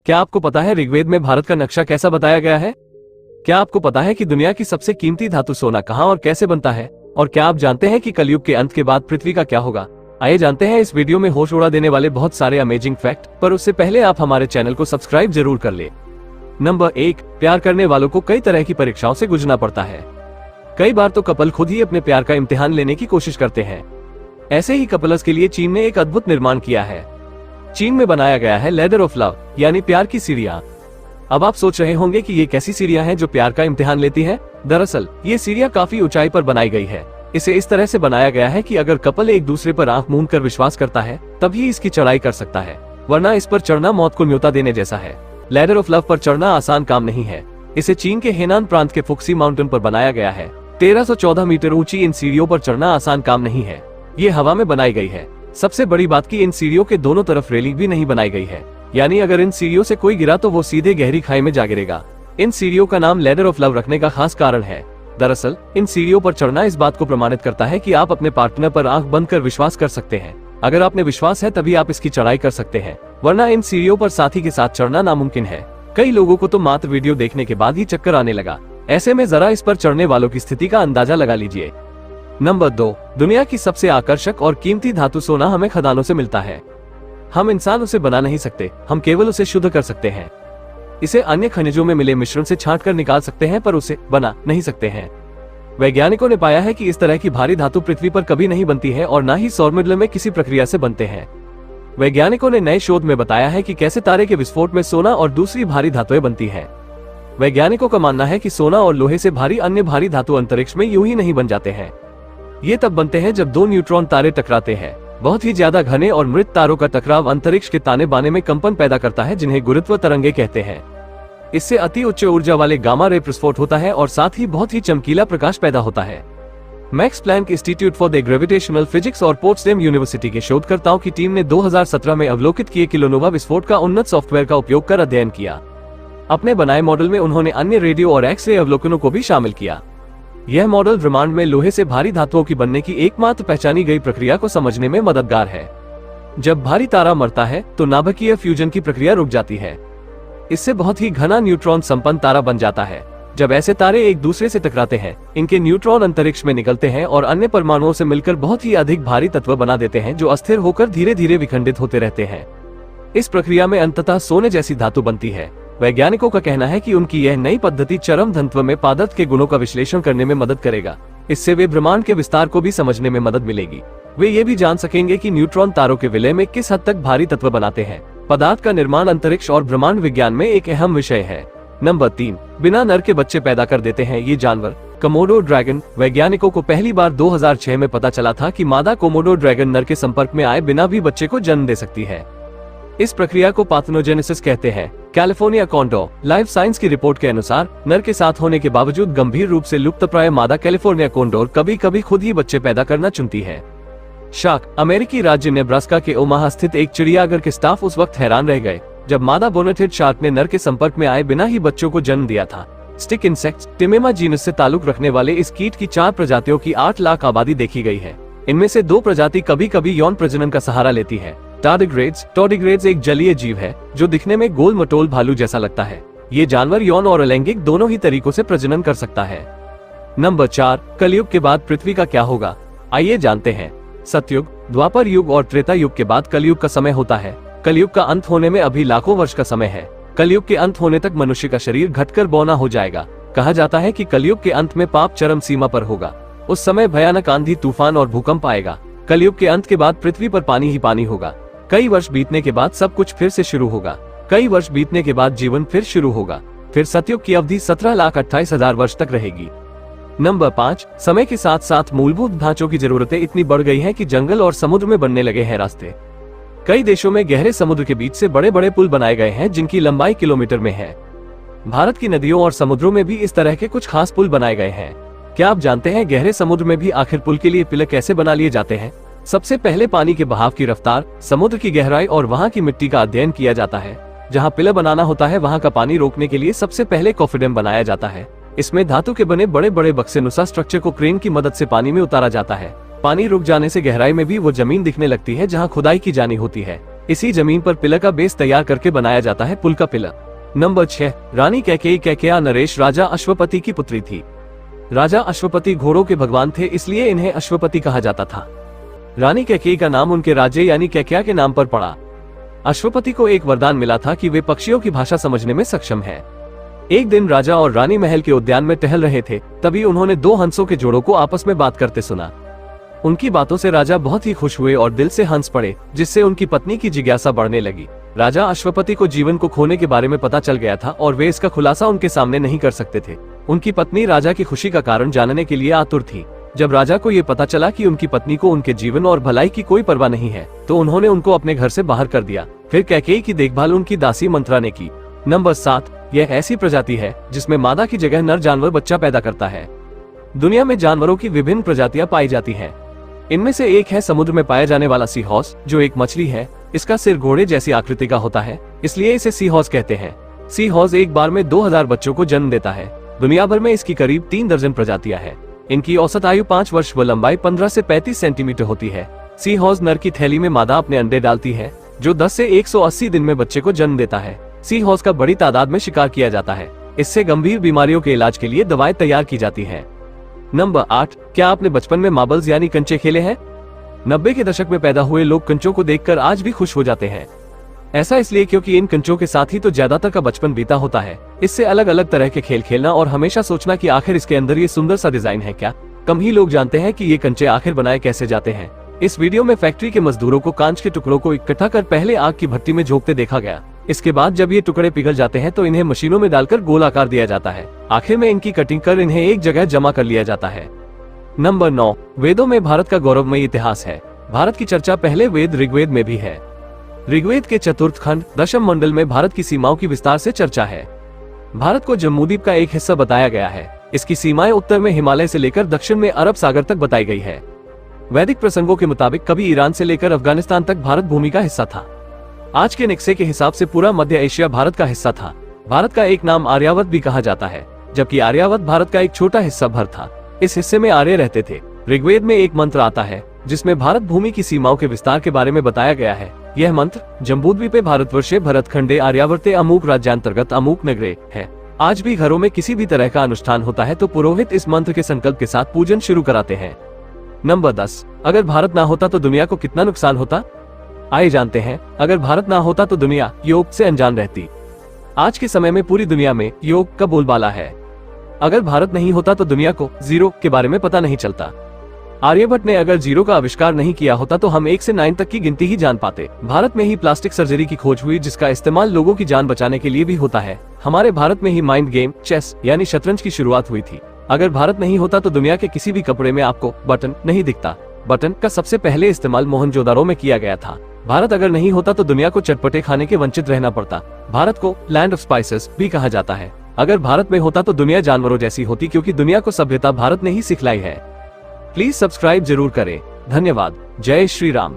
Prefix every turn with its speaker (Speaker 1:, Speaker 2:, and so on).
Speaker 1: क्या आपको पता है ऋग्वेद में भारत का नक्शा कैसा बताया गया है? क्या आपको पता है कि दुनिया की सबसे कीमती धातु सोना कहाँ और कैसे बनता है? और क्या आप जानते हैं कि कलयुग के अंत के बाद पृथ्वी का क्या होगा? आइए जानते हैं इस वीडियो में होश उड़ा देने वाले बहुत सारे अमेजिंग फैक्ट, पर उससे पहले आप हमारे चैनल को सब्सक्राइब जरूर कर ले। नंबर 1, प्यार करने वालों को कई तरह की परीक्षाओं से गुजरना पड़ता है। कई बार तो कपल खुद ही अपने प्यार का इम्तिहान लेने की कोशिश करते हैं। ऐसे ही कपल्स के लिए चीन ने एक अद्भुत निर्माण किया है। चीन में बनाया गया है लेडर ऑफ लव, यानी प्यार की सीढ़ियां। अब आप सोच रहे होंगे कि ये कैसी सीढ़ियां हैं जो प्यार का इम्तिहान लेती हैं? दरअसल ये सीढ़ियां काफी ऊंचाई पर बनाई गई है। इसे इस तरह से बनाया गया है कि अगर कपल एक दूसरे पर आंख मूंद कर विश्वास करता है तभी इसकी चढ़ाई कर सकता है, वरना इस पर चढ़ना मौत को न्योता देने जैसा है। लेडर ऑफ लव पर चढ़ना आसान काम नहीं है। इसे चीन के हेनान प्रांत के फुक्सी माउंटेन पर बनाया गया है। 1314 मीटर ऊंची इन सीढ़ियों पर चढ़ना आसान काम नहीं है। ये हवा में बनाई गई है। सबसे बड़ी बात कि इन सीढ़ियों के दोनों तरफ रेलिंग भी नहीं बनाई गई है, यानी अगर इन सीढ़ियों से कोई गिरा तो वो सीधे गहरी खाई में जा गिरेगा। इन सीढ़ियों का नाम लेडर ऑफ लव रखने का खास कारण है। दरअसल इन सीढ़ियों पर चढ़ना इस बात को प्रमाणित करता है कि आप अपने पार्टनर पर आंख बंद कर विश्वास कर सकते हैं। अगर आप में विश्वास है तभी आप इसकी चढ़ाई कर सकते हैं, वरना इन सीढ़ियों पर साथी के साथ चढ़ना नामुमकिन है। कई लोगों को तो मात्र वीडियो देखने के बाद ही चक्कर आने लगा। ऐसे में जरा इस पर चढ़ने वालों की स्थिति का अंदाजा लगा लीजिए। नंबर 2, दुनिया की सबसे आकर्षक और कीमती धातु सोना हमें खदानों से मिलता है। हम इंसान उसे बना नहीं सकते, हम केवल उसे शुद्ध कर सकते हैं। इसे अन्य खनिजों में मिले मिश्रण से छांट कर निकाल सकते हैं, पर उसे बना नहीं सकते हैं। वैज्ञानिकों ने पाया है कि इस तरह की भारी धातु पृथ्वी पर कभी नहीं बनती है और न ही सौरमंडल में किसी प्रक्रिया से बनते हैं। वैज्ञानिकों ने नए शोध में बताया है कि कैसे तारे के विस्फोट में सोना और दूसरी भारी धातुएं बनती हैं। वैज्ञानिकों का मानना है कि सोना और लोहे से भारी अन्य भारी धातु अंतरिक्ष में यूं ही नहीं बन जाते हैं। ये तब बनते हैं जब दो न्यूट्रॉन तारे टकराते हैं। बहुत ही ज्यादा घने और मृत तारों का टकराव अंतरिक्ष के ताने बाने में कंपन पैदा करता है, जिन्हें गुरुत्व तरंगे कहते हैं। इससे अति उच्च ऊर्जा वाले गामा रे प्रस्फोट होता है और साथ ही बहुत ही चमकीला प्रकाश पैदा होता है। Max Planck institute for the gravitational physics और पोट्सडेम यूनिवर्सिटी के शोधकर्ताओं की टीम ने 2017 में अवलोकित किए किलोनोवा विस्फोट का उन्नत सॉफ्टवेयर का उपयोग कर अध्ययन किया। अपने बनाए मॉडल में उन्होंने अन्य रेडियो और एक्स रे अवलोकनों को भी शामिल किया। यह मॉडल ब्रह्मांड में लोहे से भारी धातुओं की बनने की एकमात्र पहचानी गई प्रक्रिया को समझने में मददगार है। जब भारी तारा मरता है तो नाभिकीय फ्यूजन की प्रक्रिया रुक जाती है। इससे बहुत ही घना न्यूट्रॉन संपन्न तारा बन जाता है। जब ऐसे तारे एक दूसरे से टकराते हैं, इनके न्यूट्रॉन अंतरिक्ष में निकलते हैं और अन्य परमाणुओं से मिलकर बहुत ही अधिक भारी तत्व बना देते हैं, जो अस्थिर होकर धीरे धीरे विखंडित होते रहते हैं। इस प्रक्रिया में अंततः सोने जैसी धातु बनती है। वैज्ञानिकों का कहना है कि उनकी यह नई पद्धति चरम घनत्व में पदार्थ के गुणों का विश्लेषण करने में मदद करेगा। इससे वे ब्रह्मांड के विस्तार को भी समझने में मदद मिलेगी। वे ये भी जान सकेंगे कि न्यूट्रॉन तारों के विलय में किस हद तक भारी तत्व बनाते हैं। पदार्थ का निर्माण अंतरिक्ष और ब्रह्मांड विज्ञान में एक अहम विषय है। नंबर 3, बिना नर के बच्चे पैदा कर देते हैं ये जानवर। Komodo dragon. वैज्ञानिकों को पहली बार 2006 में पता चला था कि मादा कोमोडो ड्रैगन नर के संपर्क में आए बिना भी बच्चे को जन्म दे सकती है। इस प्रक्रिया को पार्थेनोजेनेसिस कहते हैं। कैलिफोर्निया कॉन्डोर लाइफ साइंस की रिपोर्ट के अनुसार नर के साथ होने के बावजूद गंभीर रूप से लुप्तप्राय मादा कैलिफोर्निया कॉन्डोर कभी कभी खुद ही बच्चे पैदा करना चुनती है। शार्क। अमेरिकी राज्य नेब्रास्का के ओमाहा स्थित एक चिड़ियाघर के स्टाफ उस वक्त हैरान रह गए जब मादा बोनेटेड शार्क ने नर के संपर्क में आए बिना ही बच्चों को जन्म दिया था। स्टिक इंसेक्ट्स टिमेमा जीनस से ताल्लुक रखने वाले इस कीट की 4 प्रजातियों की 8 लाख आबादी देखी गई है। इनमें से 2 प्रजाति कभी कभी यौन प्रजनन का सहारा लेती है। टार्डिग्रेड्स एक जलीय जीव है जो दिखने में गोल मटोल भालू जैसा लगता है। ये जानवर यौन और अलैंगिक दोनों ही तरीकों से प्रजनन कर सकता है। नंबर 4, कलयुग के बाद पृथ्वी का क्या होगा? आइए जानते हैं। सतयुग, द्वापर युग और त्रेता युग के बाद कलयुग का समय होता है। कलयुग का अंत होने में अभी लाखों वर्ष का समय है। कलयुग के अंत होने तक मनुष्य का शरीर घटकर बौना हो जाएगा। कहा जाता है कि कलयुग के अंत में पाप चरम सीमा पर होगा। उस समय भयानक आंधी, तूफान और भूकंप आएगा। कलयुग के अंत के बाद पृथ्वी पर पानी ही पानी होगा। कई वर्ष बीतने के बाद सब कुछ फिर से शुरू होगा। कई वर्ष बीतने के बाद जीवन फिर शुरू होगा। फिर सतयुग की अवधि 17,28,000 वर्ष तक रहेगी। नंबर 5, समय के साथ साथ मूलभूत ढांचों की जरूरतें इतनी बढ़ गई हैं कि जंगल और समुद्र में बनने लगे हैं रास्ते। कई देशों में गहरे समुद्र के बीच से बड़े बड़े पुल बनाए गए हैं जिनकी लंबाई किलोमीटर में है। भारत की नदियों और समुद्रों में भी इस तरह के कुछ खास पुल बनाए गए हैं। क्या आप जानते हैं गहरे समुद्र में भी आखिर पुल के लिए पिलर कैसे बना लिए जाते हैं? सबसे पहले पानी के बहाव की रफ्तार, समुद्र की गहराई और वहाँ की मिट्टी का अध्ययन किया जाता है। जहाँ पिलर बनाना होता है वहाँ का पानी रोकने के लिए सबसे पहले कॉफिडम बनाया जाता है। इसमें धातु के बने बड़े बड़े बक्से नुसा स्ट्रक्चर को क्रेन की मदद से पानी में उतारा जाता है। पानी रुक जाने से गहराई में भी वो जमीन दिखने लगती है जहाँ खुदाई की जानी होती है। इसी जमीन पर पिलर का बेस तैयार करके बनाया जाता है पुल का पिलर। नंबर 6, रानी कैकेयी। कैकेया नरेश राजा अश्वपति की पुत्री थी। राजा अश्वपति घोड़ों के भगवान थे, इसलिए इन्हें अश्वपति कहा जाता था। रानी कैकेयी का नाम उनके राज्य यानी कैकेया के नाम पर पड़ा। अश्वपति को एक वरदान मिला था कि वे पक्षियों की भाषा समझने में सक्षम है। एक दिन राजा और रानी महल के उद्यान में टहल रहे थे, तभी उन्होंने 2 हंसों के जोड़ों को आपस में बात करते सुना। उनकी बातों से राजा बहुत ही खुश हुए और दिल से हंस पड़े, जिससे उनकी पत्नी की जिज्ञासा बढ़ने लगी। राजा अश्वपति को जीवन को खोने के बारे में पता चल गया था और वे इसका खुलासा उनके सामने नहीं कर सकते थे। उनकी पत्नी राजा की खुशी का कारण जानने के लिए आतुर थी। जब राजा को ये पता चला कि उनकी पत्नी को उनके जीवन और भलाई की कोई परवाह नहीं है, तो उन्होंने उनको अपने घर से बाहर कर दिया। फिर कैकेयी की देखभाल उनकी दासी मंत्रा ने की। नंबर 7, यह ऐसी प्रजाति है जिसमें मादा की जगह नर जानवर बच्चा पैदा करता है। दुनिया में जानवरों की विभिन्न प्रजातियां पाई जाती हैं। इनमें से एक है समुद्र में पाया जाने वाला सी हॉर्स, जो एक मछली है। इसका सिर घोड़े जैसी आकृति का होता है, इसलिए इसे सी हॉर्स कहते हैं। सी हॉर्स एक बार में 2000 बच्चों को जन्म देता है। दुनिया भर में इसकी करीब 3 दर्जन प्रजातियां हैं। इनकी औसत आयु 5 वर्ष व लंबाई 15 से 35 सेंटीमीटर होती है। सी हॉर्स नर की थैली में मादा अपने अंडे डालती है, जो 10 से 180 दिन में बच्चे को जन्म देता है। सी हॉर्स का बड़ी तादाद में शिकार किया जाता है। इससे गंभीर बीमारियों के इलाज के लिए दवाएं तैयार की जाती हैं। नंबर 8, क्या आपने बचपन में मार्बल्स यानी कंचे खेले हैं? 90 के दशक में पैदा हुए लोग कंचों को देखकर आज भी खुश हो जाते हैं। ऐसा इसलिए क्योंकि इन कंचों के साथ ही तो ज्यादातर का बचपन बीता होता है। इससे अलग अलग तरह के खेल खेलना और हमेशा सोचना कि आखिर इसके अंदर ये सुंदर सा डिजाइन है क्या, कम ही लोग जानते हैं कि ये कंचे आखिर बनाए कैसे जाते हैं। इस वीडियो में फैक्ट्री के मजदूरों को कांच के टुकड़ों को इकट्ठा कर पहले आग की भट्टी में झोंकते देखा गया। इसके बाद जब ये टुकड़े पिघल जाते हैं तो इन्हें मशीनों में डालकर गोल आकार दिया जाता है। आखिर में इनकी कटिंग कर इन्हें एक जगह जमा कर लिया जाता है। नंबर 9, वेदों में भारत का गौरवमयी इतिहास है। भारत की चर्चा पहले वेद ऋग्वेद में भी है। ऋग्वेद के चतुर्थ खंड दशम मंडल में भारत की सीमाओं की विस्तार से चर्चा है। भारत को जम्बूद्वीप का एक हिस्सा बताया गया है। इसकी सीमाएं उत्तर में हिमालय से लेकर दक्षिण में अरब सागर तक बताई गई है। वैदिक प्रसंगों के मुताबिक कभी ईरान से लेकर अफगानिस्तान तक भारत भूमि का हिस्सा था। आज के नक्शे के हिसाब से पूरा मध्य एशिया भारत का हिस्सा था। भारत का एक नाम आर्यावर्त भी कहा जाता है, जबकि आर्यावर्त भारत का एक छोटा हिस्सा भर था। इस हिस्से में आर्य रहते थे। ऋग्वेद में एक मंत्र आता है जिसमें भारत भूमि की सीमाओं के विस्तार के बारे में बताया गया है। यह मंत्र जम्बूद्वीपे भारतवर्षे भरतखंडे आर्यावर्ते अमुक राज्यांतर्गत अमुक नगरे है। आज भी घरों में किसी भी तरह का अनुष्ठान होता है तो पुरोहित इस मंत्र के संकल्प के साथ पूजन शुरू कराते हैं। नंबर 10, अगर भारत ना होता तो दुनिया को कितना नुकसान होता? आइए जानते हैं। अगर भारत ना होता तो दुनिया योग से अनजान रहती। आज के समय में पूरी दुनिया में योग का बोलबाला है। अगर भारत नहीं होता तो दुनिया को जीरो के बारे में पता नहीं चलता। आर्यभट्ट ने अगर जीरो का आविष्कार नहीं किया होता तो हम 1 से 9 तक की गिनती ही जान पाते। भारत में ही प्लास्टिक सर्जरी की खोज हुई, जिसका इस्तेमाल लोगों की जान बचाने के लिए भी होता है। हमारे भारत में ही माइंड गेम चेस यानी शतरंज की शुरुआत हुई थी। अगर भारत नहीं होता तो दुनिया के किसी भी कपड़े में आपको बटन नहीं दिखता। बटन का सबसे पहले इस्तेमाल मोहनजोदारो में किया गया था। भारत अगर नहीं होता तो दुनिया को चटपटे खाने के वंचित रहना पड़ता। भारत को लैंड ऑफ स्पाइसेस भी कहा जाता है। अगर भारत में होता तो दुनिया जानवरों जैसी होती, क्योंकि दुनिया को सभ्यता भारत ने ही सिखलाई है। प्लीज सब्सक्राइब जरूर करें। धन्यवाद। जय श्री राम।